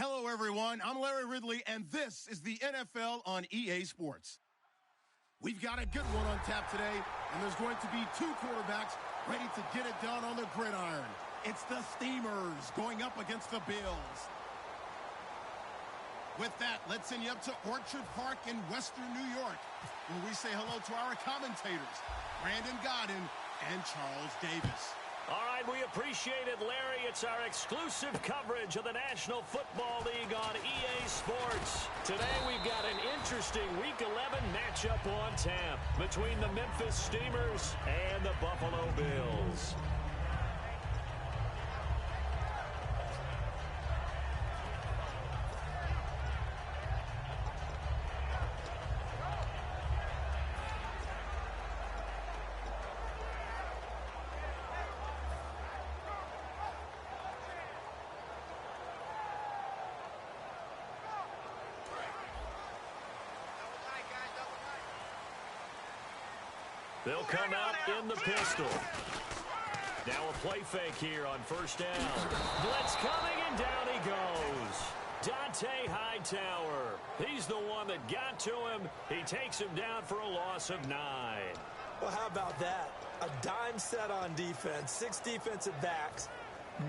Hello, everyone. I'm Larry Ridley, and this is the NFL on EA Sports. We've got a good one on tap today, and there's going to be two quarterbacks ready to get it done on the gridiron. It's the Steamers going up against the Bills. With that, let's send you up to Orchard Park in Western New York, where we say hello to our commentators, Brandon Godden and Charles Davis. All right, we appreciate it, Larry. It's our exclusive coverage of the National Football League on EA Sports. Today we've got an interesting Week 11 matchup on tap between the Memphis Steamers and the Buffalo Bills. They'll come out in the pistol. Now a play fake here on first down. Blitz coming, and down he goes. Dante Hightower. He's the one that got to him. He takes him down for a loss of 9. Well, how about that? A dime set on defense, 6 defensive backs.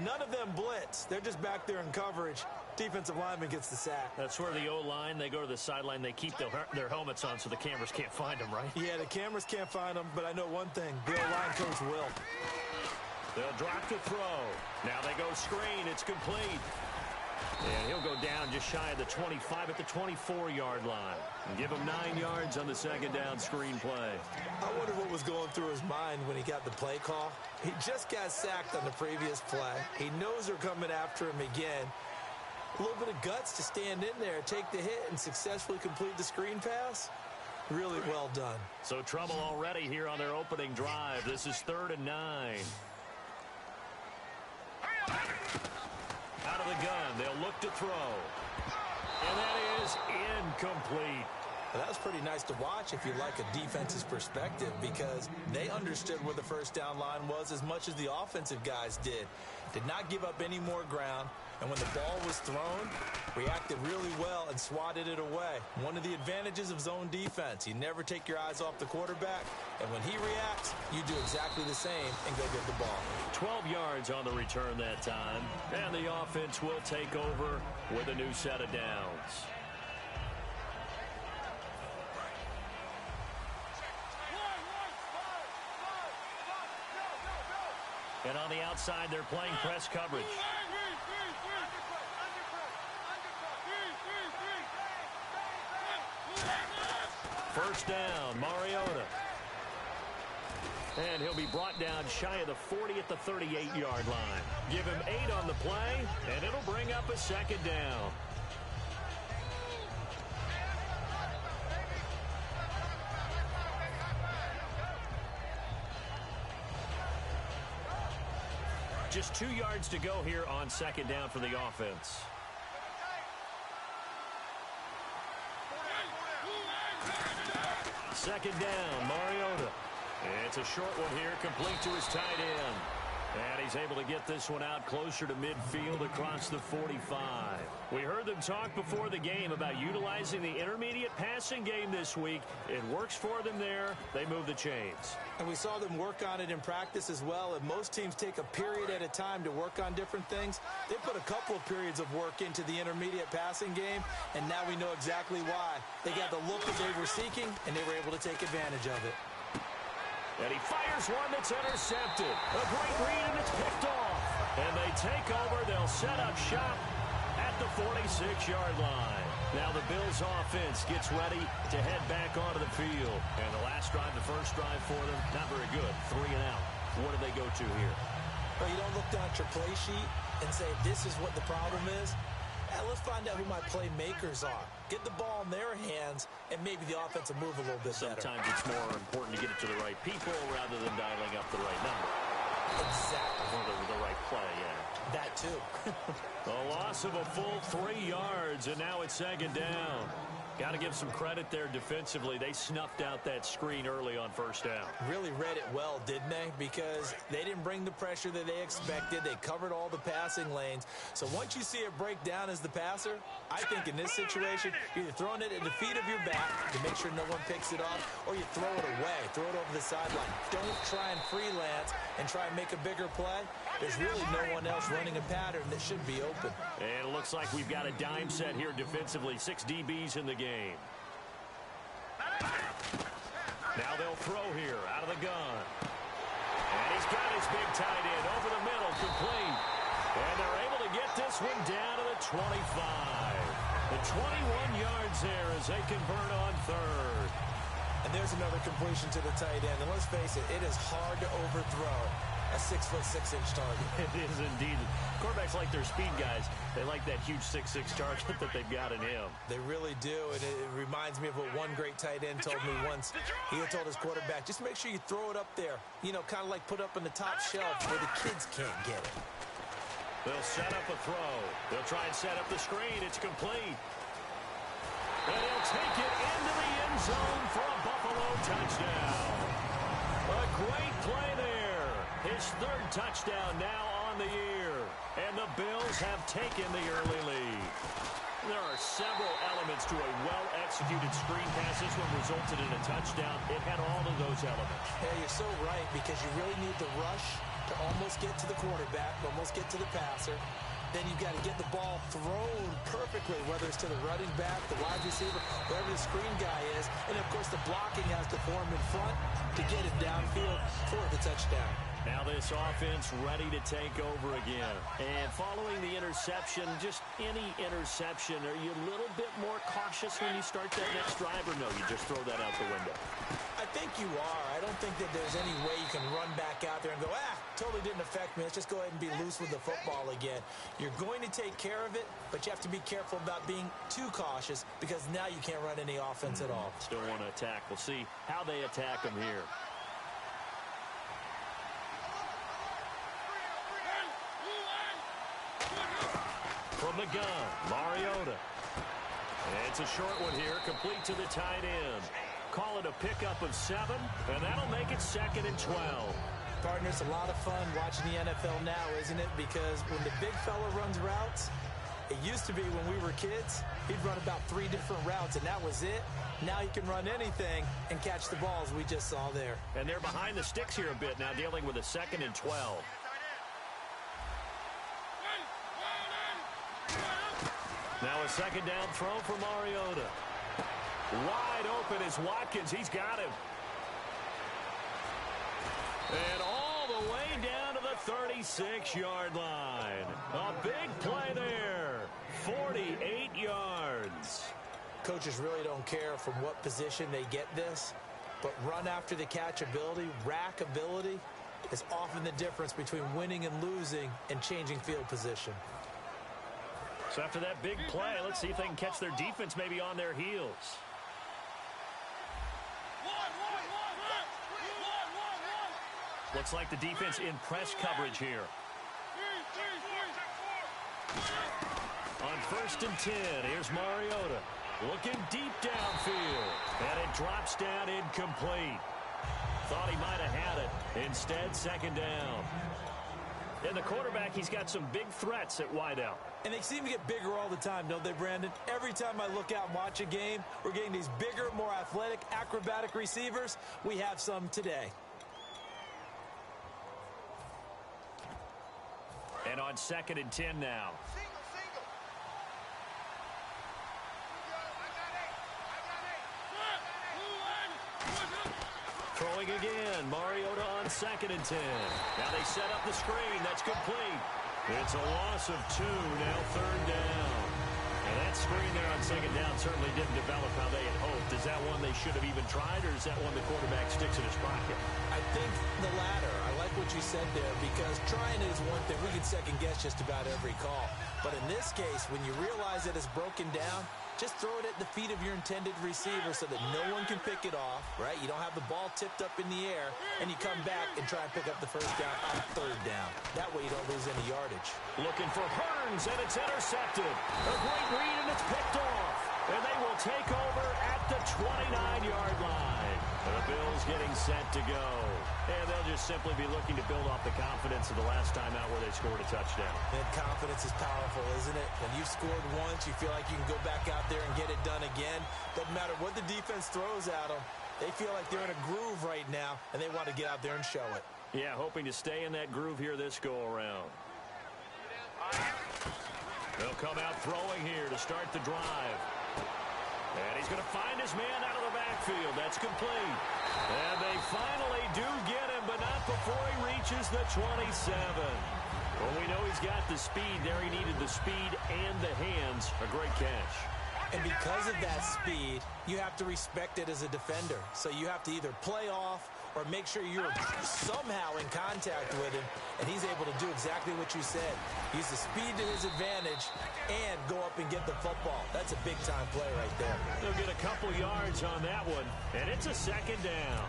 None of them blitz. They're just back there in coverage. Defensive lineman gets the sack. That's where the O-line, they go to the sideline, they keep their helmets on so the cameras can't find them, right? Yeah, the cameras can't find them, but I know one thing. The O-line coach will. They'll drop to throw. Now they go screen. It's complete. And he'll go down just shy of the 25 at the 24-yard line. And give him 9 yards on the second down screen play. I wonder what was going through his mind when he got the play call. He just got sacked on the previous play. He knows they're coming after him again. A little bit of guts to stand in there, take the hit, and successfully complete the screen pass. Really well done. So trouble already here on their opening drive. This is 3rd and 9. Out of the gun, they'll look to throw. And that is incomplete. Well, that was pretty nice to watch if you like a defense's perspective, because they understood where the first down line was as much as the offensive guys did. Did not give up any more ground, and when the ball was thrown, reacted really well and swatted it away. One of the advantages of zone defense, you never take your eyes off the quarterback, and when he reacts, you do exactly the same and go get the ball. 12 yards on the return that time, and the offense will take over with a new set of downs. And on the outside, they're playing press coverage. First down, Mariota. And he'll be brought down shy of the 40 at the 38-yard line. Give him 8 on the play, and it'll bring up a second down. Just 2 yards to go here on second down for the offense. Second down, Mariota. It's a short one here, complete to his tight end. And he's able to get this one out closer to midfield across the 45. We heard them talk before the game about utilizing the intermediate passing game this week. It works for them there. They move the chains. And we saw them work on it in practice as well. And most teams take a period at a time to work on different things. They put a couple of periods of work into the intermediate passing game, and now we know exactly why. They got the look that they were seeking, and they were able to take advantage of it. And he fires one that's intercepted. A great read, and it's picked off. And they take over. They'll set up shop at the 46-yard line. Now the Bills' offense gets ready to head back onto the field. And the last drive, the first drive for them, not very good. 3 and out. What do they go to here? Well, you don't look down at your play sheet and say, this is what the problem is. Let's find out who my playmakers are. Get the ball in their hands, and maybe the offense will move a little bit better. Sometimes it's more important to get it to the right people rather than dialing up the right number. Exactly. Or the right play, yeah. That too. A loss of a full 3 yards, and now it's second down. Got to give some credit there defensively. They snuffed out that screen early on first down. Really read it well, didn't they? Because they didn't bring the pressure that they expected. They covered all the passing lanes. So once you see it break down as the passer, I think in this situation, you're either throwing it at the feet of your back to make sure no one picks it off, or you throw it away. Throw it over the sideline. Don't try and freelance and try and make a bigger play. There's really no one else running a pattern that should be open. And it looks like we've got a dime set here defensively. 6 DBs in the game. Now they'll throw here out of the gun. And he's got his big tight end over the middle, complete. And they're able to get this one down to the 25. The 21 yards there as they convert on third. And there's another completion to the tight end. And let's face it, it is hard to overthrow a 6'6" target. It is indeed. Quarterbacks like their speed guys. They like that huge 6'6" target that they've got in him. They really do, and it reminds me of what one great tight end told me once. He had told his quarterback, just make sure you throw it up there. You know, kind of like put up on the top shelf where the kids can't get it. They'll set up a throw. They'll try and set up the screen. It's complete. And he'll take it into the end zone for a Buffalo touchdown. A great play there. His third touchdown now on the year. And the Bills have taken the early lead. There are several elements to a well-executed screen pass. This one resulted in a touchdown. It had all of those elements. Yeah, you're so right, because you really need the rush to almost get to the quarterback, almost get to the passer. Then you've got to get the ball thrown perfectly, whether it's to the running back, the wide receiver, wherever the screen guy is. And, of course, the blocking has to form in front to get it downfield for the touchdown. Now this offense ready to take over again. And following the interception, just any interception, are you a little bit more cautious when you start that next drive, or no, you just throw that out the window? I think you are. I don't think that there's any way you can run back out there and go, totally didn't affect me. Let's just go ahead and be loose with the football again. You're going to take care of it, but you have to be careful about being too cautious, because now you can't run any offense at all. Still want to attack. We'll see how they attack them here. From the gun, Mariota. And it's a short one here, complete to the tight end. Call it a pickup of 7, and that'll make it 2nd and 12. Partner, it's a lot of fun watching the NFL now, isn't it? Because when the big fella runs routes, it used to be when we were kids, he'd run about 3 different routes, and that was it. Now he can run anything and catch the balls we just saw there. And they're behind the sticks here a bit now, dealing with a 2nd and 12. Now a 2nd down throw for Mariota. Wide open is Watkins. He's got him. And all the way down to the 36-yard line. A big play there. 48 yards. Coaches really don't care from what position they get this, but run after the catch ability, rack ability, is often the difference between winning and losing and changing field position. So after that big play, let's see if they can catch their defense maybe on their heels. Looks like the defense in press coverage here. On 1st and 10, here's Mariota. Looking deep downfield. And it drops down incomplete. Thought he might have had it. Instead, 2nd down. And the quarterback, he's got some big threats at wideout. And they seem to get bigger all the time, don't they, Brandon? Every time I look out and watch a game, we're getting these bigger, more athletic, acrobatic receivers. We have some today. And on 2nd and 10 now. Throwing again. Mariota on 2nd and 10. Now they set up the screen. That's complete. It's a loss of 2. Now 3rd down. And that screen there on 2nd down certainly didn't develop how they had hoped. Is that one they should have even tried, or is that one the quarterback sticks in his pocket? I think the latter. I like what you said there, because trying is one thing. We can second guess just about every call. But in this case, when you realize that it's broken down, just throw it at the feet of your intended receiver so that no one can pick it off, right? You don't have the ball tipped up in the air, and you come back and try and pick up the 1st down on 3rd down. That way you don't lose any yardage. Looking for Hearns, and it's intercepted. A great read, and it's picked off. And they will take over at the 29-yard line. The Bills getting set to go. And they'll just simply be looking to build off the confidence of the last time out where they scored a touchdown. And confidence is powerful, isn't it? When you've scored once, you feel like you can go back out there and get it done again. Doesn't matter what the defense throws at them. They feel like they're in a groove right now, and they want to get out there and show it. Yeah, hoping to stay in that groove here this go-around. They'll come out throwing here to start the drive. And he's going to find his man out of the backfield. That's complete. And they finally do get him, but not before he reaches the 27. Well, we know he's got the speed there. He needed the speed and the hands. A great catch. And because of that speed, you have to respect it as a defender. So you have to either play off or make sure you're somehow in contact with him, and he's able to do exactly what you said. Use the speed to his advantage and go up and get the football. That's a big-time play right there. They'll get a couple yards on that one, and it's a second down.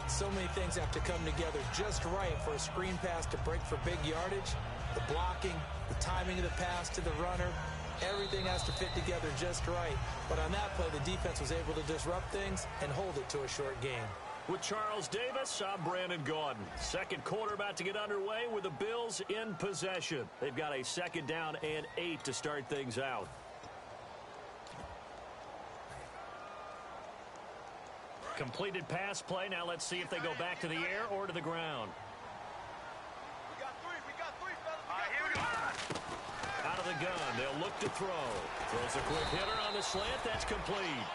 So many things have to come together just right for a screen pass to break for big yardage. The blocking, the timing of the pass to the runner, everything has to fit together just right. But on that play, the defense was able to disrupt things and hold it to a short game. With Charles Davis, I'm Brandon Gaudin. Second quarter about to get underway with the Bills in possession. They've got a second down and 8 to start things out. Completed pass play. Now let's see if they go back to the air or to the ground. We got three, fellas. Out of the gun, they'll look to throw. Throws a quick hitter on the slant. That's complete.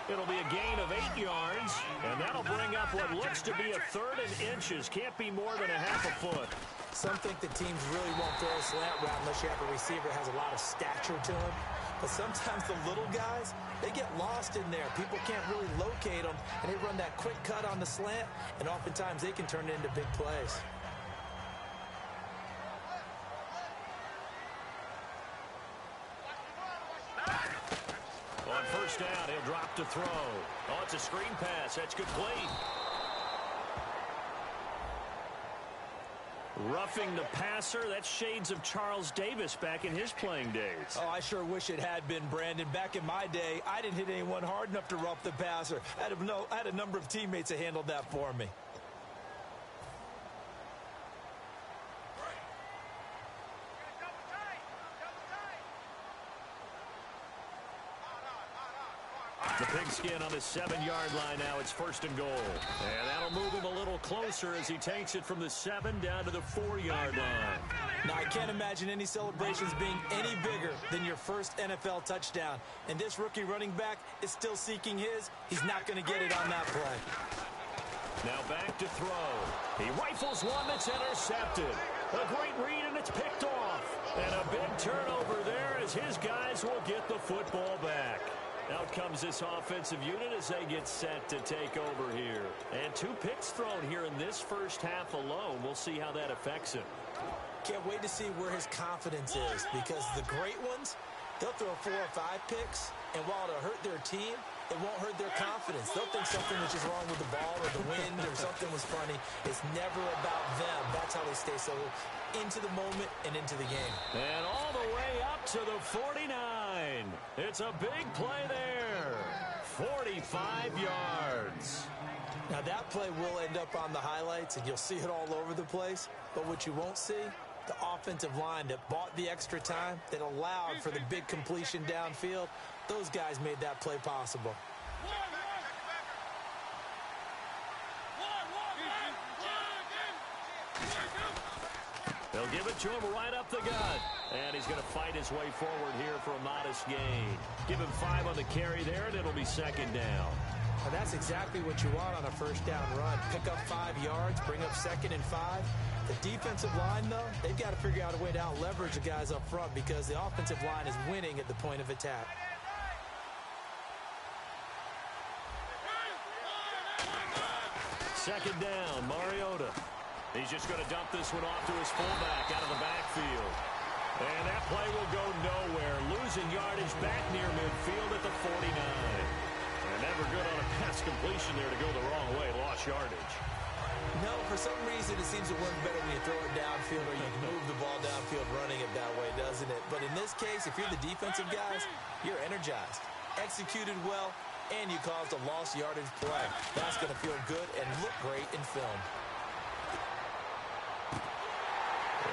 It'll be a gain of 8 yards, and that'll bring up what looks to be a third and inches. Can't be more than a half a foot. Some think the teams really won't throw a slant route unless you have a receiver that has a lot of stature to him. But sometimes the little guys, they get lost in there. People can't really locate them, and they run that quick cut on the slant, and oftentimes they can turn it into big plays. On first down, he'll drop to throw. Oh, it's a screen pass. That's complete. Roughing the passer. That's shades of Charles Davis back in his playing days. Oh, I sure wish it had been, Brandon. Back in my day, I didn't hit anyone hard enough to rough the passer. I had a number of teammates that handled that for me. The pigskin on the 7-yard line now. It's first and goal. And that'll move him a little closer as he takes it from the 7 down to the 4-yard line. Now, I can't imagine any celebrations being any bigger than your first NFL touchdown. And this rookie running back is still seeking his. He's not going to get it on that play. Now back to throw. He rifles one that's intercepted. A great read, and it's picked off. And a big turnover there as his guys will get the football back. Out comes this offensive unit as they get set to take over here. And 2 picks thrown here in this first half alone. We'll see how that affects him. Can't wait to see where his confidence is, because the great ones, they'll throw 4 or 5 picks, and while it'll hurt their team, it won't hurt their confidence. They'll think something was just wrong with the ball or the wind or something was funny. It's never about them. That's how they stay so into the moment and into the game. And all the way up to the 49. It's a big play there. 45 yards. Now that play will end up on the highlights, and you'll see it all over the place. But what you won't see, the offensive line that bought the extra time, that allowed for the big completion downfield, those guys made that play possible. They'll give it to him right up the gut. And he's going to fight his way forward here for a modest gain. Give him 5 on the carry there, and it'll be second down. Well, that's exactly what you want on a first down run. Pick up 5 yards, bring up 2nd and 5. The defensive line, though, they've got to figure out a way to out-leverage the guys up front, because the offensive line is winning at the point of attack. Second down, Mariota. He's just going to dump this one off to his fullback out of the backfield. And that play will go nowhere. Losing yardage back near midfield at the 49. And never good on a pass completion there to go the wrong way. Lost yardage. No, for some reason it seems to work better when you throw it downfield or you move the ball downfield running it that way, doesn't it? But in this case, if you're the defensive guys, you're energized. executed well, and you caused a lost yardage play. That's going to feel good and look great in film.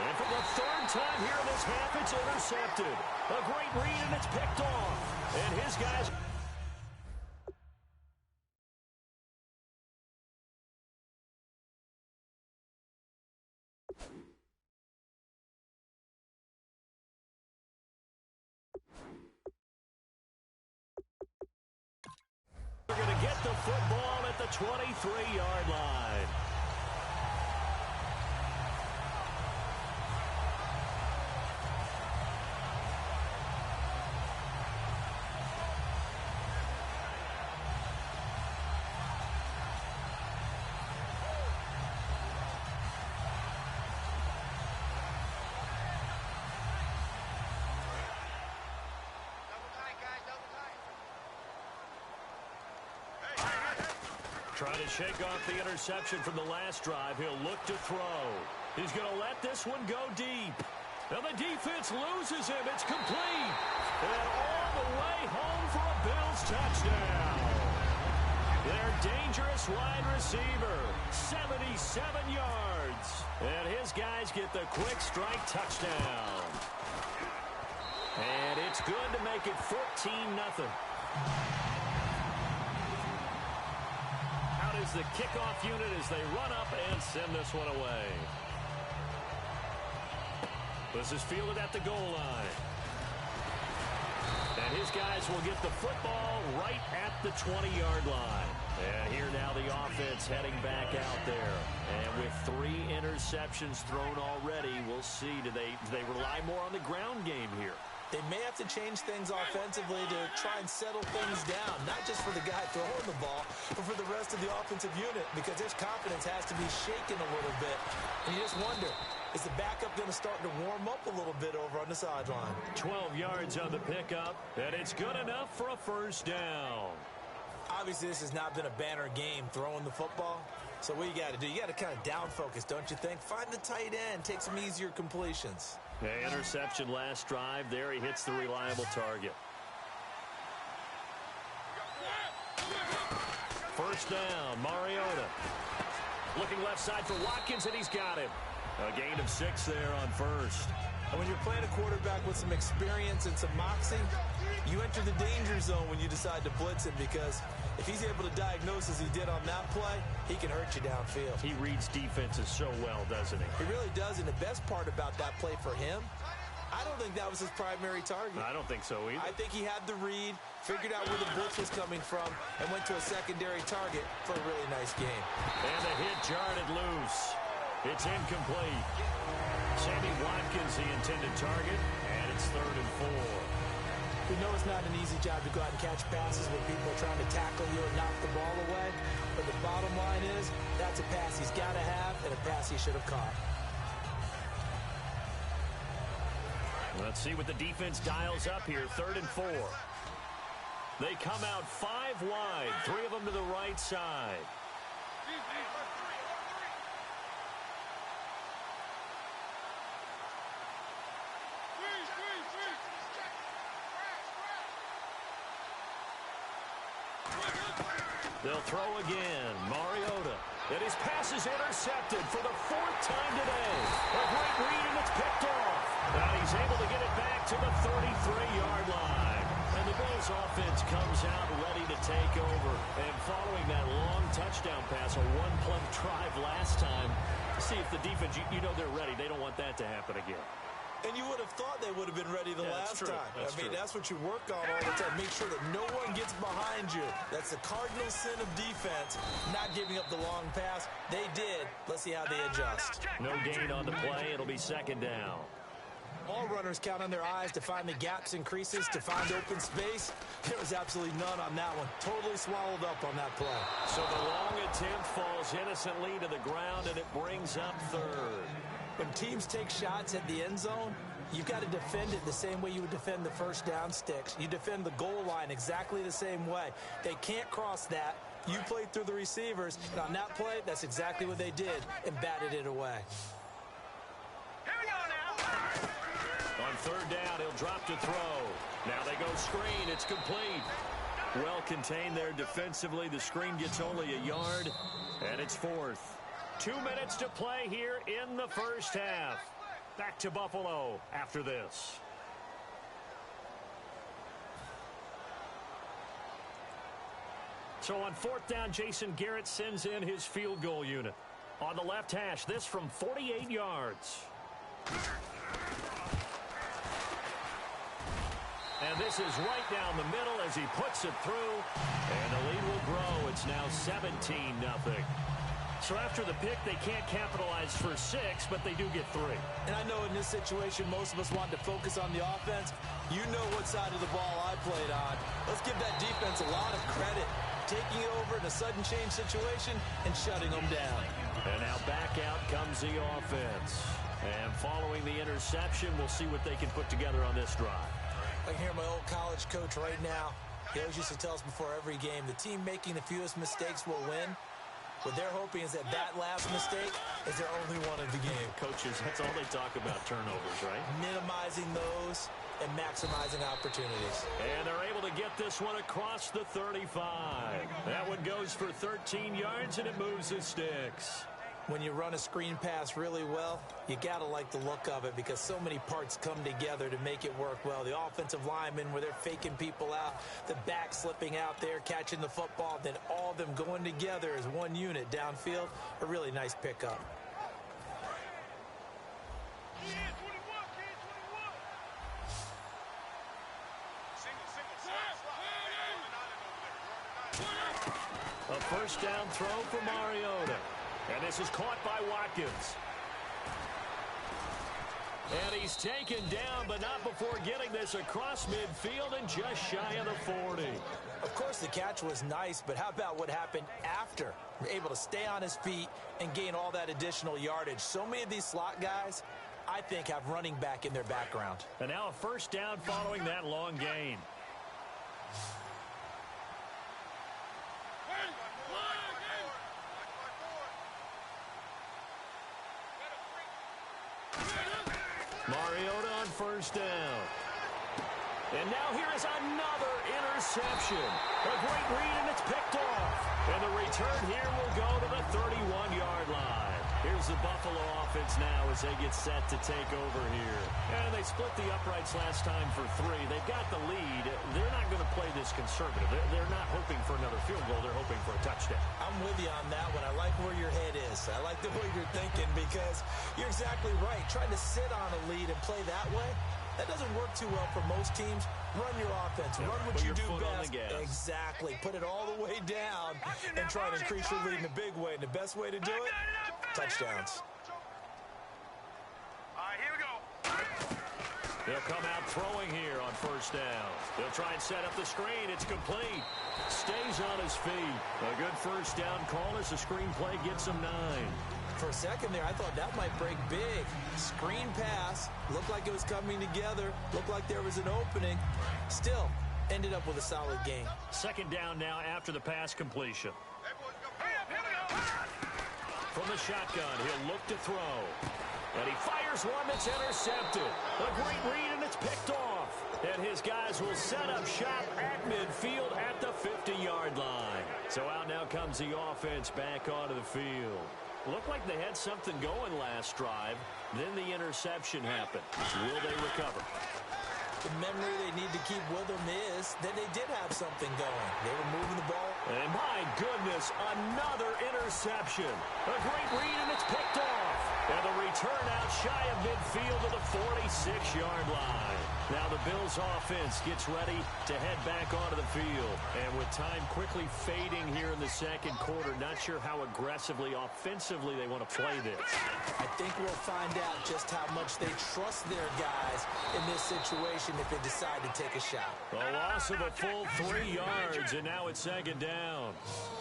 And for the third time here in this half, it's intercepted. A great read, and it's picked off. And his guys... They're going to get the football at the 23-yard line. Trying to shake off the interception from the last drive. He'll look to throw. He's going to let this one go deep. Now the defense loses him. It's complete. And all the way home for a Bills touchdown. Their dangerous wide receiver, 77 yards. And his guys get the quick strike touchdown. And it's good to make it 14-0. Is the kickoff unit as they run up and send this one away. This is fielded at the goal line. And his guys will get the football right at the 20-yard line. And here now the offense heading back out there. And with 3 interceptions thrown already, we'll see. Do they rely more on the ground game here? They may have to change things offensively to try and settle things down, not just for the guy throwing the ball, but for the rest of the offensive unit, because his confidence has to be shaken a little bit. And you just wonder, is the backup going to start to warm up a little bit over on the sideline? 12 yards on the pickup, and it's good enough for a first down. Obviously, this has not been a banner game throwing the football. So what you got to do, you got to kind of down focus, don't you think? Find the tight end, take some easier completions. Okay, interception last drive. There he hits the reliable target. First down, Mariota. Looking left side for Watkins, and he's got him. A gain of 6 there on first. And when you're playing a quarterback with some experience and some moxie, you enter the danger zone when you decide to blitz him, because if he's able to diagnose as he did on that play, he can hurt you downfield. He reads defenses so well, doesn't he? He really does, and the best part about that play for him, I don't think that was his primary target. I don't think so either. I think he had the read, figured out where the blitz was coming from, and went to a secondary target for a really nice game. And the hit jarred it loose. It's incomplete. Sammy Watkins, the intended target, and it's 3rd and 4. We know it's not an easy job to go out and catch passes when people are trying to tackle you and knock the ball away. But the bottom line is, that's a pass he's got to have and a pass he should have caught. Let's see what the defense dials up here. 3rd and 4. They come out 5 wide, 3 of them to the right side. They'll throw again. Mariota. And his pass is intercepted for the 4th time today. A great read, and it's picked off. Now he's able to get it back to the 33-yard line. And the Bills offense comes out ready to take over. And following that long touchdown pass, a 1-play drive last time, see if the defense, you know they're ready. They don't want that to happen again. And you would have thought they would have been ready the last time. That's what you work on all the time. Make sure that no one gets behind you. That's the cardinal sin of defense, not giving up the long pass. They did. Let's see how they adjust. No gain on the play. It'll be 2nd down. All runners count on their eyes to find the gaps and creases, to find open space. There was absolutely none on that one. Totally swallowed up on that play. So the long attempt falls innocently to the ground, and it brings up 3rd. When teams take shots at the end zone, you've got to defend it the same way you would defend the first down sticks. You defend the goal line exactly the same way. They can't cross that. You played through the receivers, and on that play, that's exactly what they did, and batted it away. On third down. He'll drop to throw. Now they go screen. It's complete. Well contained there defensively. The screen gets only a yard, and it's fourth. 2 minutes to play here in the first half. Back to Buffalo after this. So on fourth down, Jason Garrett sends in his field goal unit. On the left hash, this from 48 yards. And this is right down the middle as he puts it through. And the lead will grow. It's now 17-0. So after the pick, they can't capitalize for 6, but they do get 3. And I know in this situation, most of us want to focus on the offense. You know what side of the ball I played on. Let's give that defense a lot of credit. Taking it over in a sudden change situation and shutting them down. And now back out comes the offense. And following the interception, we'll see what they can put together on this drive. I can hear my old college coach right now. He always used to tell us before every game, the team making the fewest mistakes will win. What they're hoping is that last mistake is their only one of the game. Coaches, that's all they talk about, turnovers, right? Minimizing those and maximizing opportunities. And they're able to get this one across the 35. That one goes for 13 yards, and it moves the sticks. When you run a screen pass really well, you got to like the look of it because so many parts come together to make it work well. The offensive linemen, where they're faking people out, the back slipping out there, catching the football, then all of them going together as one unit downfield. A really nice pickup. A first down throw for Mariota. And this is caught by Watkins. And he's taken down, but not before getting this across midfield and just shy of the 40. Of course, the catch was nice, but how about what happened after? Able to stay on his feet and gain all that additional yardage. So many of these slot guys, I think, have running back in their background. And now a first down following that long gain. Mariota on first down. And now here is another interception. A great read, and it's picked off. And the return here will go to the 31-yard line. Here's the Buffalo offense now as they get set to take over here. And they split the uprights last time for 3. They've got the lead. They're not going to play this conservative. They're not hoping for another field goal. They're hoping for a touchdown. I'm with you on that one. I like where your head is. I like the way you're thinking because you're exactly right. Trying to sit on a lead and play that way, that doesn't work too well for most teams. Run your offense. Run what you do best. Exactly. Put it all the way down and try to increase your lead in a big way. And the best way to do it, touchdowns. All right, here we go. They'll come out throwing here on first down. They'll try and set up the screen. It's complete. Stays on his feet. A good first down call as the screenplay gets him 9. For a second there, I thought that might break big. Screen pass. Looked like it was coming together. Looked like there was an opening. Still, ended up with a solid gain. Second down now after the pass completion. From the shotgun, he'll look to throw. And he fires one that's intercepted. A great read, and it's picked off. And his guys will set up shop at midfield at the 50-yard line. So out now comes the offense back onto the field. Looked like they had something going last drive. Then the interception happened. Will they recover? The memory they need to keep with them is that they did have something going. They were moving the ball. And my goodness, another interception. A great read, and it's picked off. And the return out shy of midfield to the 46-yard line. Now the Bills offense gets ready to head back onto the field. And with time quickly fading here in the second quarter, not sure how aggressively, offensively they want to play this. I think we'll find out just how much they trust their guys in this situation if they decide to take a shot. A loss of a full 3 yards, and now it's second down.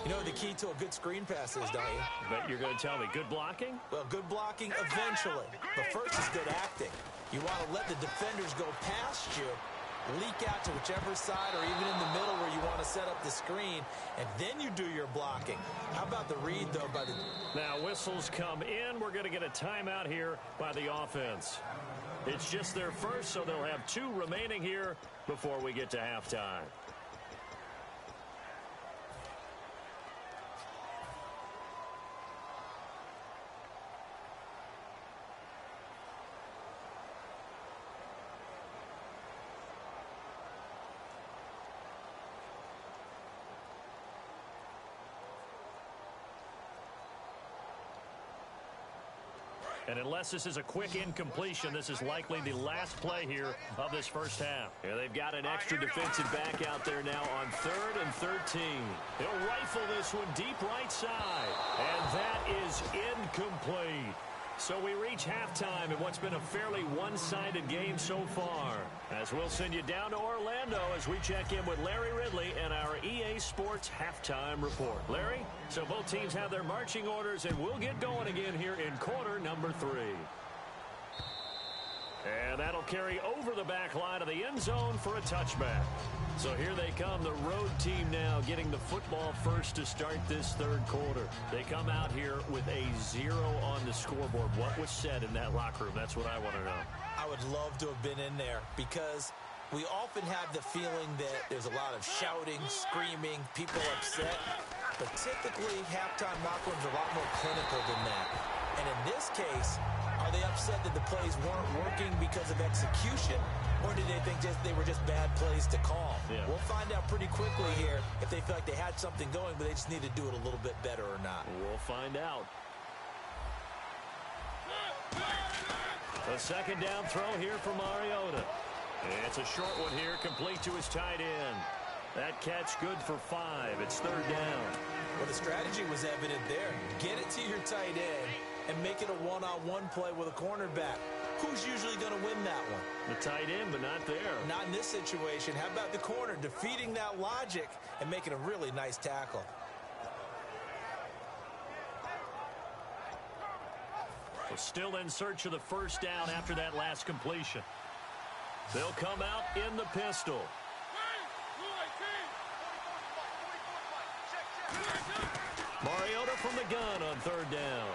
You know the key to a good screen pass is, don't you? Bet you're going to tell me good blocking? Well, good blocking eventually. But first is good acting. You want to let the defenders go past you, leak out to whichever side or even in the middle where you want to set up the screen, and then you do your blocking. How about the read, though? Now whistles come in. We're going to get a timeout here by the offense. It's just their first, so they'll have 2 remaining here before we get to halftime. And unless this is a quick incompletion, this is likely the last play here of this first half. Yeah, they've got an extra defensive back out there now on 3rd and 13. They'll rifle this one deep right side. And that is incomplete. So we reach halftime in what's been a fairly one-sided game so far. As we'll send you down to Orlando as we check in with Larry Ridley and our EA Sports Halftime Report. Larry, so both teams have their marching orders, and we'll get going again here in quarter number 3. And that'll carry over the back line of the end zone for a touchback. So here they come, the road team now getting the football first to start this 3rd quarter. They come out here with a 0 on the scoreboard. What was said in that locker room? That's what I want to know. I would love to have been in there because we often have the feeling that there's a lot of shouting, screaming, people upset. But typically, halftime locker rooms are a lot more clinical than that. And in this case, are they upset that the plays weren't working because of execution, or did they think they were just bad plays to call? Yeah. We'll find out pretty quickly here if they feel like they had something going, but they just need to do it a little bit better or not. We'll find out. A 2nd down throw here for Mariota. It's a short one here, complete to his tight end. That catch good for 5. It's 3rd down. Well, the strategy was evident there. Get it to your tight end and make it a one-on-one play with a cornerback. Who's usually going to win that one? The tight end, but not there. Not in this situation. How about the corner defeating that logic and making a really nice tackle? We're still in search of the 1st down after that last completion. They'll come out in the pistol. Mariota from the gun on 3rd down.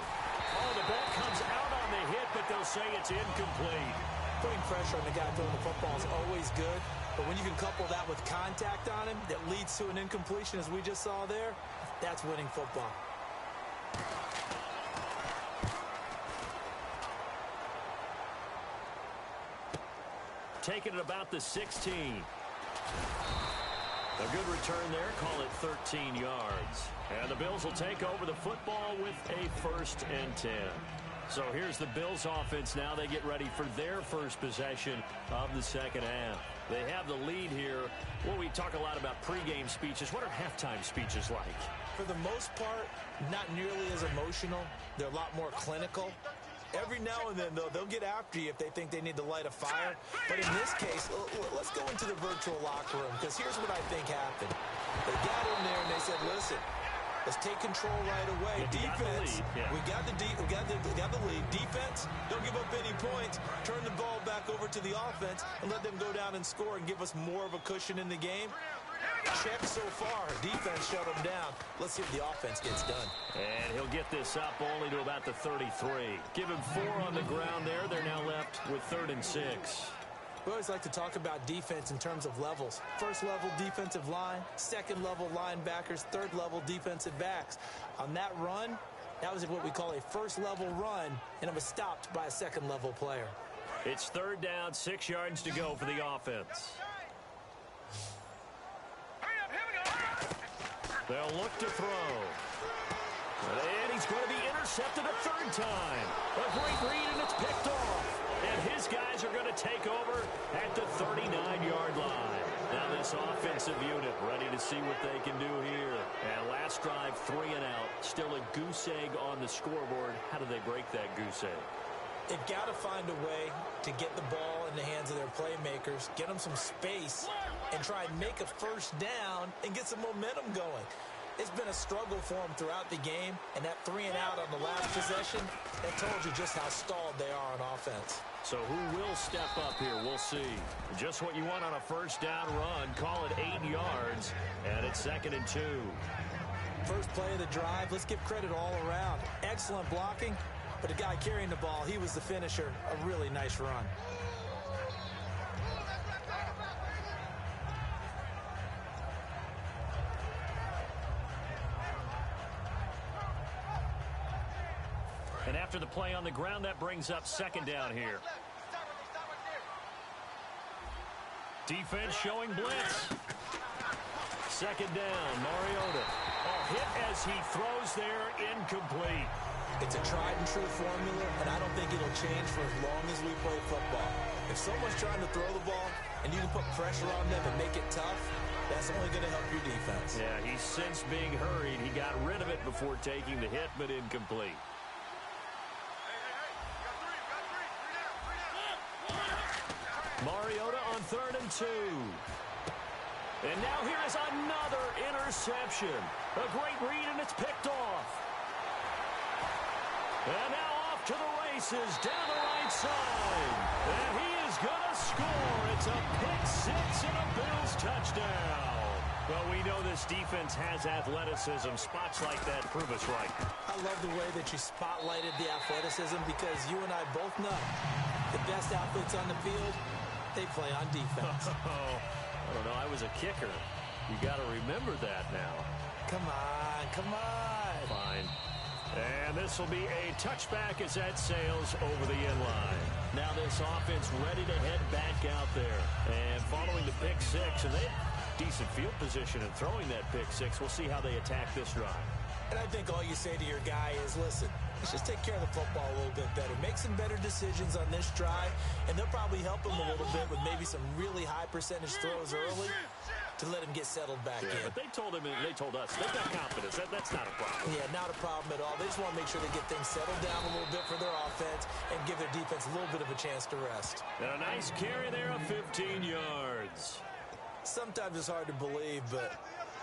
Oh, the ball comes out on the hit, but they'll say it's incomplete. Putting pressure on the guy throwing the football is always good, but when you can couple that with contact on him that leads to an incompletion, as we just saw there, that's winning football. Taking it about the 16. A good return there. Call it 13 yards. And the Bills will take over the football with a 1st and 10. So here's the Bills offense now. They get ready for their first possession of the 2nd half. They have the lead here. Well, we talk a lot about pregame speeches. What are halftime speeches like? For the most part, not nearly as emotional. They're a lot more clinical. Every now and then, though, they'll get after you if they think they need to light a fire. But in this case, let's go into the virtual locker room, because here's what I think happened. They got in there and they said, listen, let's take control right away. Defense, we got the lead. Defense, don't give up any points. Turn the ball back over to the offense and let them go down and score and give us more of a cushion in the game. Check so far. Defense shut him down. Let's see if the offense gets done. And he'll get this up only to about the 33. Give him 4 on the ground there. They're now left with 3rd and 6. We always like to talk about defense in terms of levels. 1st level defensive line, 2nd level linebackers, 3rd level defensive backs. On that run, that was what we call a 1st level run, and it was stopped by a 2nd level player. It's 3rd down, 6 yards to go for the offense. They'll look to throw. And he's going to be intercepted a 3rd time. A great read, and it's picked off. And his guys are going to take over at the 39-yard line. Now this offensive unit ready to see what they can do here. And last drive, 3 and out. Still a goose egg on the scoreboard. How do they break that goose egg? They've got to find a way to get the ball in the hands of their playmakers, get them some space, and try and make a 1st down and get some momentum going. It's been a struggle for them throughout the game, and that 3 and out on the last possession, that told you just how stalled they are on offense. So who will step up here? We'll see. Just what you want on a 1st down run. Call it 8 yards, and it's 2nd and 2. First play of the drive, let's give credit all around. Excellent blocking, but the guy carrying the ball, he was the finisher. A really nice run. And after the play on the ground, that brings up second down here. Defense showing blitz. Second down, Mariota. Hit as he throws there, incomplete. It's a tried and true formula, and I don't think it'll change for as long as we play football. If someone's trying to throw the ball and you can put pressure on them and make it tough, that's only going to help your defense. Yeah, he's since being hurried. He got rid of it before taking the hit, but incomplete. Mariota on 3rd and 2. And now here is another interception. A great read, and it's picked off. And now off to the races down the right side. And he is going to score. It's a pick-6 and a Bills touchdown. Well, we know this defense has athleticism. Spots like that prove us right. I love the way that you spotlighted the athleticism because you and I both know the best athletes on the field, they play on defense. I don't know. I was a kicker. You got to remember that now. Come on, come on. Fine. And this will be a touchback as that sails over the end line. Now this offense ready to head back out there. And following the pick 6, and they have decent field position in throwing that pick 6. We'll see how they attack this drive. And I think all you say to your guy is, listen, let's just take care of the football a little bit better. Make some better decisions on this drive, and they'll probably help him a little bit with maybe some really high percentage throws early to let him get settled back in. But they told him, and they told us, they've got confidence. That's not a problem. Yeah, not a problem at all. They just want to make sure they get things settled down a little bit for their offense and give their defense a little bit of a chance to rest. And a nice carry there of 15 yards. Sometimes it's hard to believe, but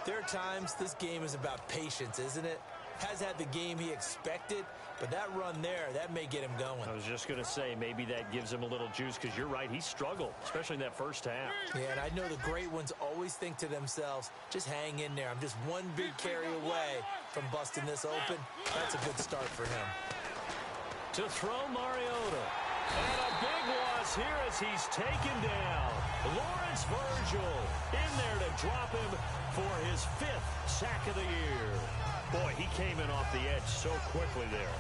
there are times this game is about patience, isn't it? Has had the game he expected, but that run there, that may get him going. I was just going to say, maybe that gives him a little juice, because you're right, he struggled, especially in that first half. Yeah, and I know the great ones always think to themselves, just hang in there. I'm just one big carry away from busting this open. That's a good start for him. To throw Mariota. And a big loss here as he's taken down. Lawrence Virgil in there to drop him for his 5th sack of the year. Boy, he came in off the edge so quickly there.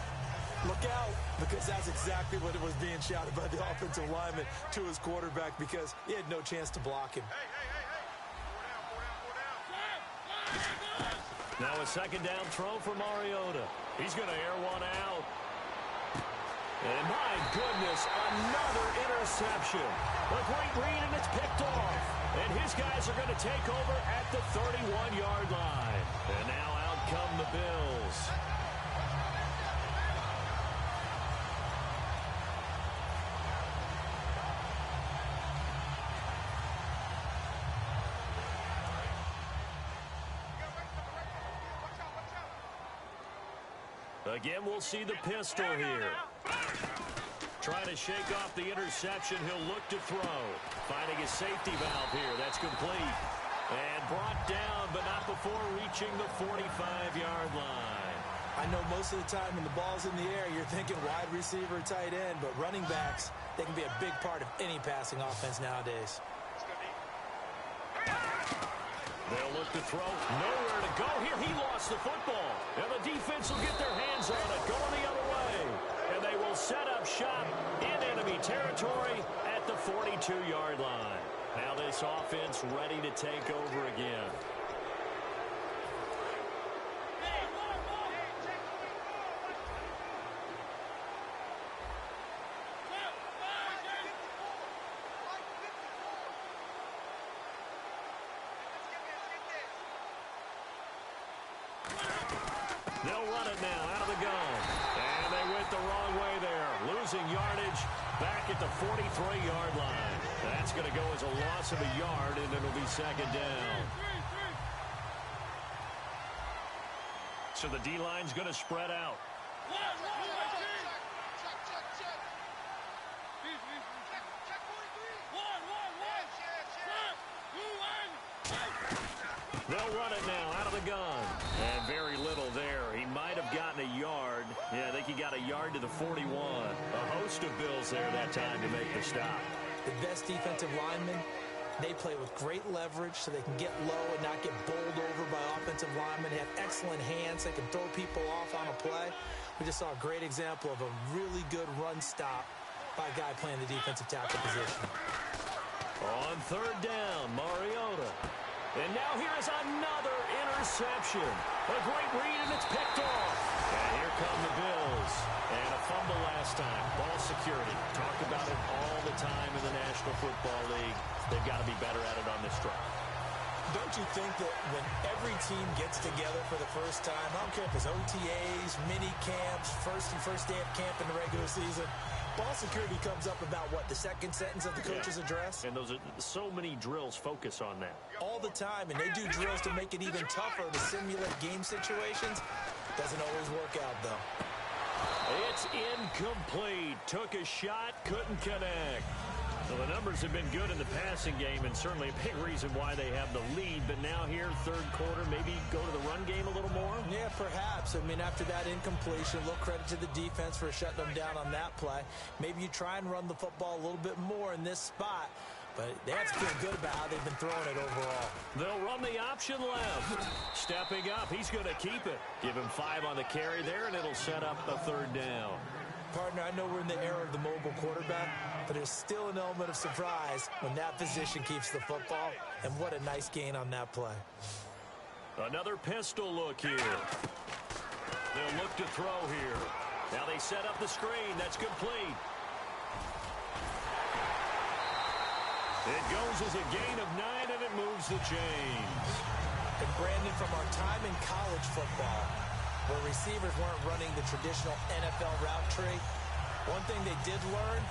Look out, because that's exactly what it was being shouted by the offensive lineman to his quarterback, because he had no chance to block him. Now a second down throw for Mariota. He's going to air one out. And my goodness, another interception. A great read, and it's picked off. And his guys are going to take over at the 31-yard line. And now out come the Bills. Again, we'll see the pistol here. Trying to shake off the interception. He'll look to throw. Finding his safety valve here. That's complete. And brought down, but not before reaching the 45-yard line. I know most of the time when the ball's in the air, you're thinking wide receiver, tight end, but running backs, they can be a big part of any passing offense nowadays. They'll look to throw. Nowhere to go here. He lost the football. And the defense will get their hands on it. Going the other way. And they will set up shop in enemy territory at the 42-yard line. Now this offense ready to take over again. They'll run it now out of the gun. And they went the wrong way there. Losing yardage back at the 43-yard line. That's going to go as a loss of a yard, and it'll be second down. So the D-line's going to spread out. They'll run it now out of the gun. And very little there. He might have gotten a yard. Yeah, I think he he got a yard to the 41. A host of Bills there that time to make the stop. The best defensive linemen, they play with great leverage so they can get low and not get bowled over by offensive linemen. They have excellent hands. They can throw people off on a play. We just saw a great example of a really good run stop by a guy playing the defensive tackle position. On third down, Mariota. And now here is another interception. A great read, and it's picked off. And here come the Bills. And a fumble last time. Ball security. Talk about it all the time in the National Football League. They've got to be better at it on this drive. Don't you think that when every team gets together for the first time, I don't care if it's OTAs, mini camps, first day of camp in the regular season, ball security comes up about what, the second sentence of the coach's address? And those are so many drills focus on that. All the time, and they do drills to make it even tougher to simulate game situations. Doesn't always work out, though. It's incomplete. Took a shot, couldn't connect. So the numbers have been good in the passing game, and certainly a big reason why they have the lead. But now here, third quarter, maybe go to the run game a little more? Yeah, perhaps. I mean, after that incompletion, a little credit to the defense for shutting them down on that play. Maybe you try and run the football a little bit more in this spot. But they have to feel good about how they've been throwing it overall. They'll run the option left. Stepping up, he's going to keep it. Give him 5 on the carry there, and it'll set up a third down. Partner, I know we're in the era of the mobile quarterback, but there's still an element of surprise when that position keeps the football, and what a nice gain on that play. Another pistol look here. They'll look to throw here. Now they set up the screen. That's complete. It goes as a gain of 9, and it moves the chains. And Brandon, from our time in college football, where receivers weren't running the traditional NFL route tree, one thing they did learn,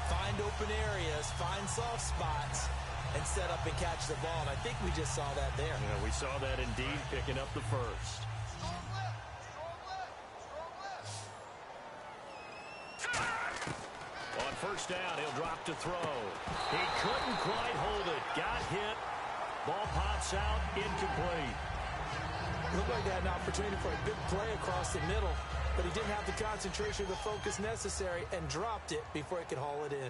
find open areas, find soft spots, and set up and catch the ball. And I think we just saw that there. Yeah, we saw that indeed, picking up the first. On first down, he'll drop to throw. He couldn't quite hold it. Got hit. Ball pops out, incomplete. Looked like they had an opportunity for a big play across the middle, but he didn't have the concentration or the focus necessary and dropped it before he could haul it in.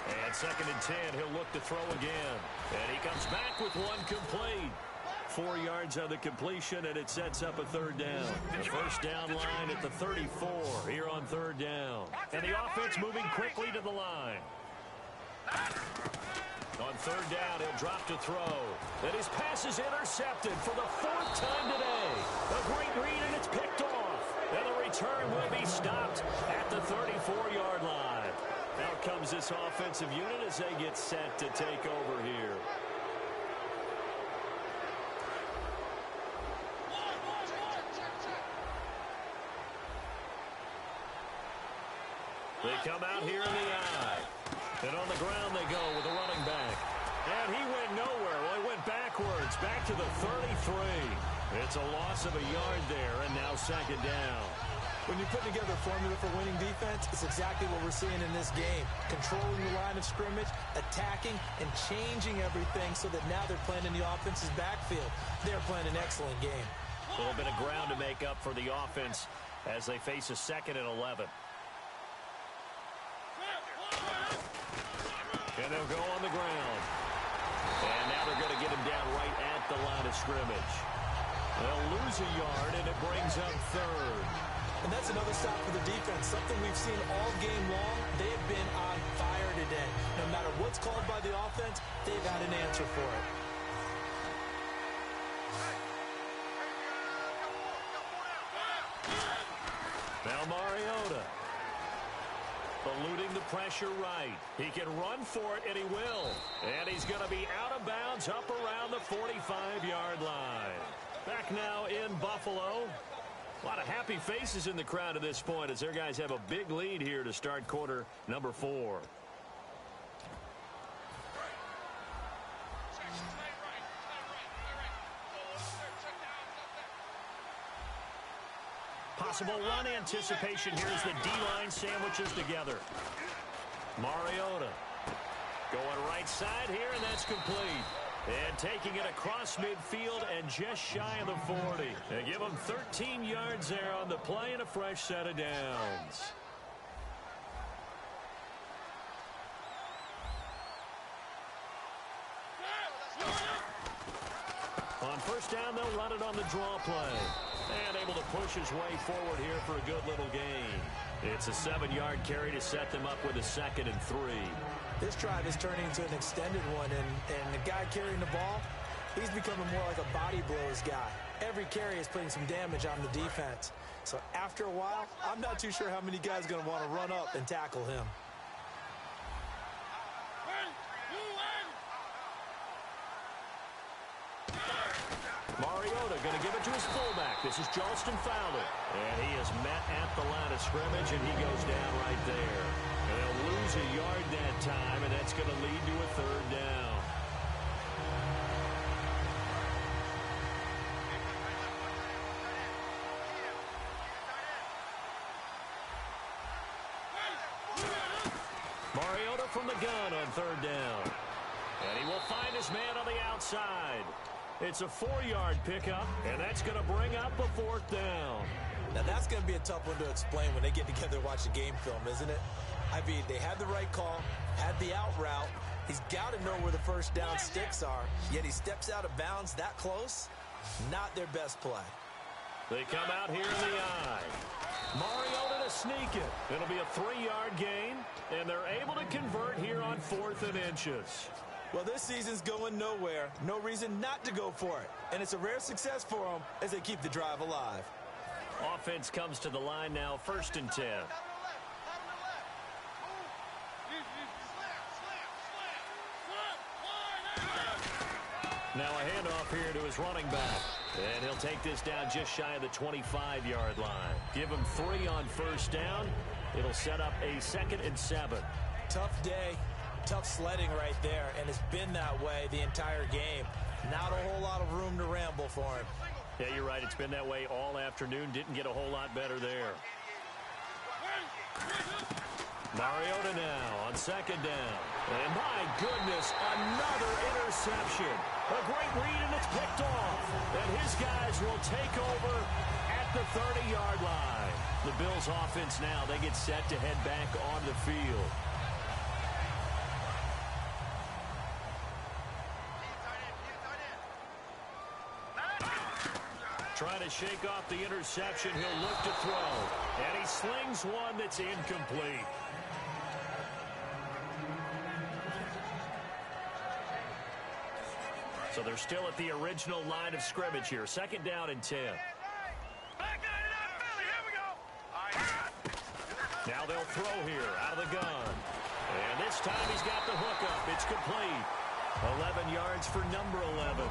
And second and 10, he'll look to throw again. And he comes back with one complete. 4 yards on the completion, and it sets up a third down. The first down line at the 34 here on third down. And the offense moving quickly to the line. On third down, he'll drop to throw. And his pass is intercepted for the 4th time today. A great read, and it's picked off. And the return will be stopped at the 34-yard line. Out comes this offensive unit as they get set to take over here. They come out here in the eye. And on the ground they go with the running back. And he went nowhere. Well, he went backwards, back to the 33. It's a loss of a yard there, and now second down. When you put together a formula for winning defense, it's exactly what we're seeing in this game. Controlling the line of scrimmage, attacking, and changing everything so that now they're playing in the offense's backfield. They're playing an excellent game. A little bit of ground to make up for the offense as they face a 2nd and 11. And they'll go on the ground. And now they're going to get him down right at the line of scrimmage. They'll lose a yard, and it brings up third. And that's another stop for the defense. Something we've seen all game long. They have been on fire today. No matter what's called by the offense, they've had an answer for it. Now Mariota. Eluding the pressure right. He can run for it, and he will. And he's going to be out of bounds up around the 45-yard line. Back now in Buffalo. A lot of happy faces in the crowd at this point as their guys have a big lead here to start quarter number 4. Possible run anticipation here as the D-line sandwiches together. Mariota going right side here, and that's complete. And taking it across midfield and just shy of the 40. They give them 13 yards there on the play and a fresh set of downs. On first down, they'll run it on the draw play. And able to push his way forward here for a good little gain. It's a 7-yard carry to set them up with a 2nd and 3. This drive is turning into an extended one, and the guy carrying the ball, he's becoming more like a body blows guy. Every carry is putting some damage on the defense. So after a while, I'm not too sure how many guys are going to want to run up and tackle him. Mariota going to give it to his fullback. This is Charleston Fowler. And he is met at the line of scrimmage, and he goes down right there. And they'll lose a yard that time, and that's going to lead to a 3rd down. Mariota from the gun on 3rd down. And he will find his man on the outside. It's a 4-yard pickup, and that's going to bring up a 4th down. Now, that's going to be a tough one to explain when they get together and watch the game film, isn't it? I mean, they had the right call, had the out route. He's got to know where the first down sticks are, yet he steps out of bounds that close. Not their best play. They come out here in the eye. Mariota to sneak it. It'll be a 3-yard gain, and they're able to convert here on 4th and inches. Well, this season's going nowhere. No reason not to go for it. And it's a rare success for them as they keep the drive alive. Offense comes to the line now, 1st and 10. Now a handoff here to his running back. And he'll take this down just shy of the 25-yard line. Give him 3 on first down. It'll set up a 2nd and 7. Tough day. Tough sledding right there, and it's been that way the entire game. Not a whole lot of room to ramble for him. Yeah, you're right. It's been that way all afternoon. Didn't get a whole lot better there. Mariota now on 2nd down. And my goodness, another interception. A great read, and it's picked off. And his guys will take over at the 30-yard line. The Bills offense now, they get set to head back on the field. Trying to shake off the interception. He'll look to throw. And he slings one that's incomplete. So they're still at the original line of scrimmage here. 2nd down and 10. Now they'll throw here out of the gun. And this time he's got the hookup. It's complete. 11 yards for number 11.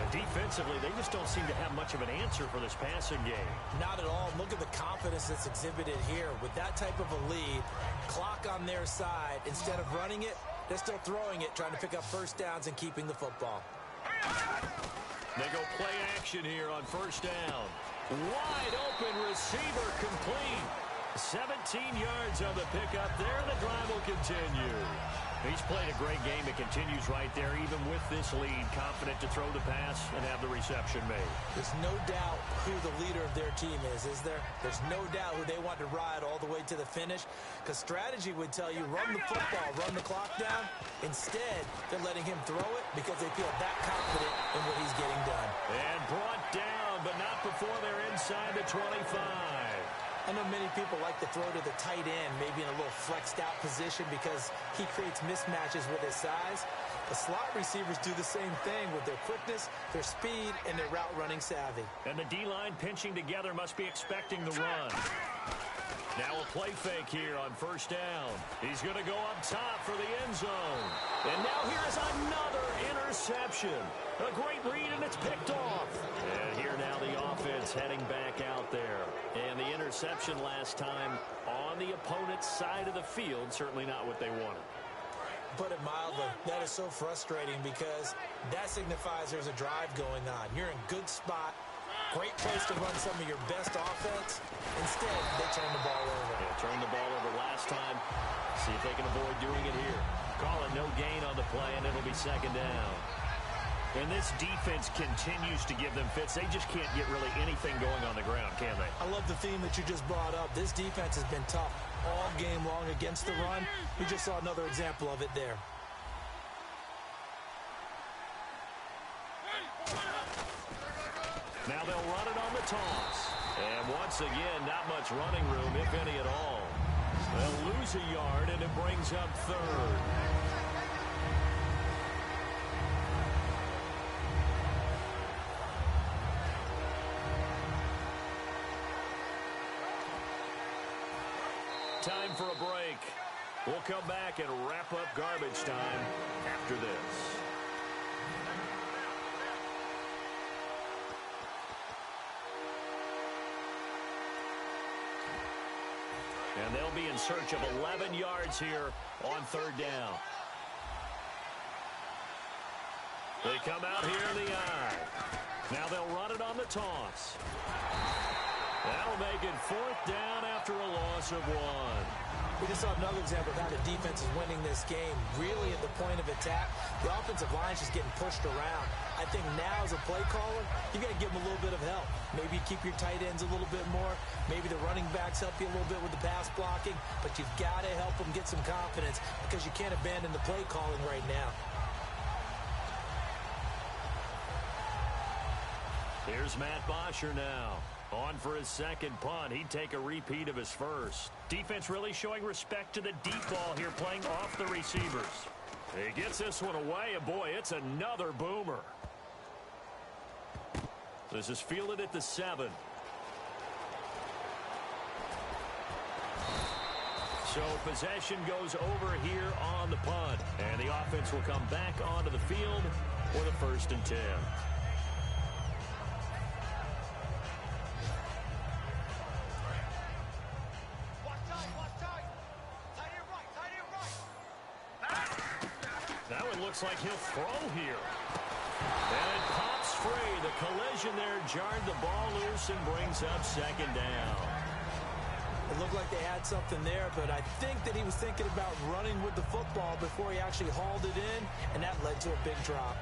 And defensively, they just don't seem to have much of an answer for this passing game. Not at all. Look at the confidence that's exhibited here. With that type of a lead, clock on their side, instead of running it, they're still throwing it, trying to pick up first downs and keeping the football. They go play action here on first down. Wide open receiver complete. 17 yards on the pickup there. The drive will continue. He's played a great game. It continues right there, even with this lead. Confident to throw the pass and have the reception made. There's no doubt who the leader of their team is there? There's no doubt who they want to ride all the way to the finish. Because strategy would tell you, run the football, run the clock down. Instead, they're letting him throw it because they feel that confident in what he's getting done. And brought down, but not before they're inside the 25. I know many people like to throw to the tight end, maybe in a little flexed out position because he creates mismatches with his size. The slot receivers do the same thing with their quickness, their speed, and their route running savvy. And the D-line pinching together must be expecting the run. Now a play fake here on first down. He's going to go up top for the end zone. And now here is another interception. A great read, and it's picked off. And here now the offense heading back out there. And the interception last time on the opponent's side of the field, certainly not what they wanted. Put it mildly, that is so frustrating because that signifies there's a drive going on. You're in good spot. Great place to run some of your best offense. Instead, they turn the ball over. Yeah, turned the ball over last time. See if they can avoid doing it here. Call it no gain on the play, and it'll be 2nd down. And this defense continues to give them fits. They just can't get really anything going on the ground, can they? I love the theme that you just brought up. This defense has been tough all game long against the run. We just saw another example of it there. Now they'll run it on the toss. And once again, not much running room, if any at all. They'll lose a yard, and it brings up third. Time for a break. We'll come back and wrap up garbage time after this. And they'll be in search of 11 yards here on third down. They come out here in the eye. Now they'll run it on the toss. That'll make it fourth down after a loss of 1. We just saw another example of how the defense is winning this game. Really at the point of attack, the offensive line's just getting pushed around. I think now as a play caller, you got to give them a little bit of help. Maybe you keep your tight ends a little bit more. Maybe the running backs help you a little bit with the pass blocking. But you've got to help them get some confidence because you can't abandon the play calling right now. Here's Matt Bosher now. On for his second punt. He'd take a repeat of his first. Defense really showing respect to the deep ball here, playing off the receivers. He gets this one away, and boy, it's another boomer. This is fielded at the 7. So possession goes over here on the punt. And the offense will come back onto the field for the 1st and 10. That one looks like he'll throw here. And it pops free. The collision there jarred the ball loose and brings up 2nd down. It looked like they had something there, but I think that he was thinking about running with the football before he actually hauled it in, and that led to a big drop.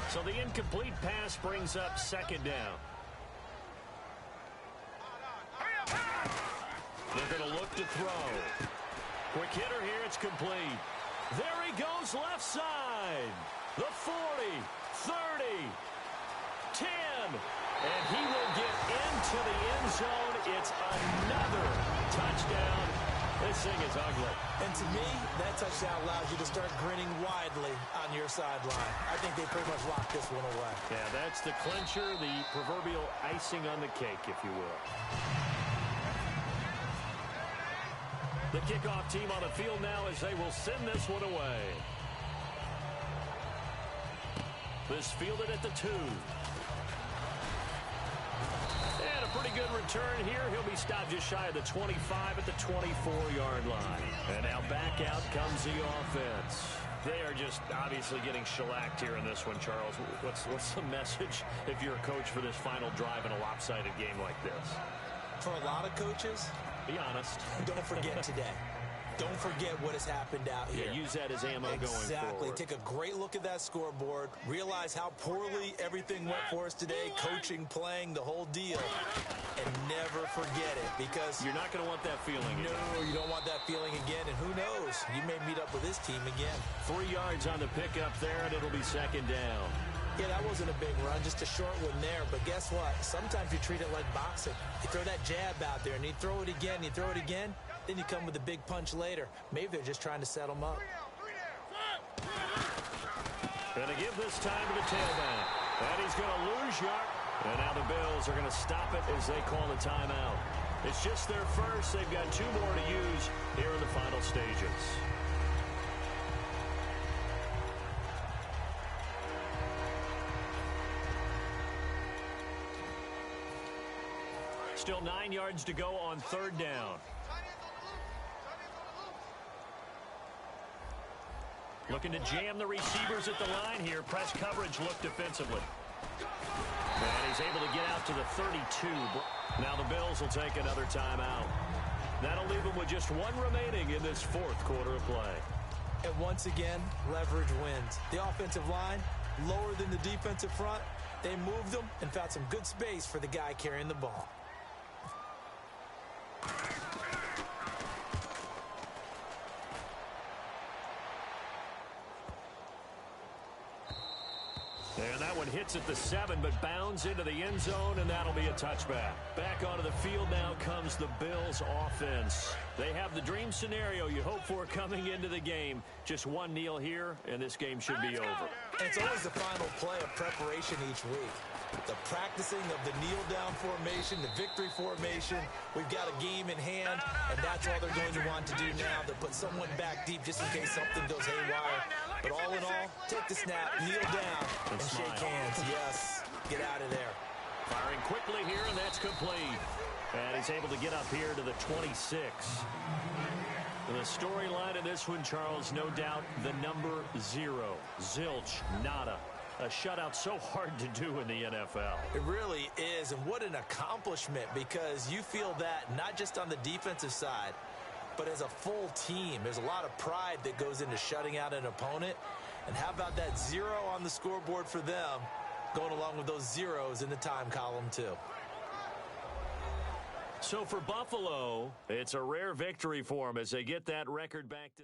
So the incomplete pass brings up 2nd down. They're going to look to throw. Quick hitter here. It's complete. There he goes left side. The 40, 30, 10. And he will get into the end zone. It's another touchdown. This thing is ugly. And to me, that touchdown allows you to start grinning widely on your sideline. I think they pretty much locked this one away. Yeah, that's the clincher, the proverbial icing on the cake, if you will. The kickoff team on the field now as they will send this one away. This fielded at the 2. And a pretty good return here. He'll be stopped just shy of the 25 at the 24-yard line. And now back out comes the offense. They are just obviously getting shellacked here in this one, Charles. What's the message if you're a coach for this final drive in a lopsided game like this? For a lot of coaches, be honest. Don't forget today. Don't forget what has happened out here. Yeah, use that as ammo going forward. Exactly. Take a great look at that scoreboard. Realize how poorly everything went for us today. Coaching, playing, the whole deal. And never forget it because you're not going to want that feeling again. No, you don't want that feeling again. And who knows? You may meet up with this team again. 3 yards on the pickup there, and it'll be 2nd down. Yeah, that wasn't a big run, just a short one there. But guess what? Sometimes you treat it like boxing. You throw that jab out there, and you throw it again, you throw it again, then you come with a big punch later. Maybe they're just trying to set them up. Going to give this time to the tailback. And he's going to lose yard. And now the Bills are going to stop it as they call the timeout. It's just their first. They've got 2 more to use here in the final stages. Still 9 yards to go on 3rd down. Looking to jam the receivers at the line here. Press coverage look defensively. And he's able to get out to the 32. Now the Bills will take another timeout. That'll leave them with just one remaining in this fourth quarter of play. And once again, leverage wins. The offensive line, lower than the defensive front. They moved them and found some good space for the guy carrying the ball. And that one hits at the 7, but bounds into the end zone, and that'll be a touchback. Back onto the field now comes the Bills offense. They have the dream scenario you hope for coming into the game. Just one kneel here, and this game should be over. And it's always the final play of preparation each week. The practicing of the kneel-down formation, the victory formation. We've got a game in hand, and that's all they're going to want to do now. To put someone back deep just in case something goes haywire. But all in all, take the snap, kneel down, and shake hands. Yes, get out of there. Firing quickly here, and that's complete. And he's able to get up here to the 26. And the storyline of this one, Charles, no doubt the number 0. Zilch, nada. A shutout so hard to do in the NFL. It really is, and what an accomplishment, because you feel that not just on the defensive side, but as a full team. There's a lot of pride that goes into shutting out an opponent. And how about that 0 on the scoreboard for them, going along with those zeros in the time column too. So for Buffalo, it's a rare victory for them as they get that record back to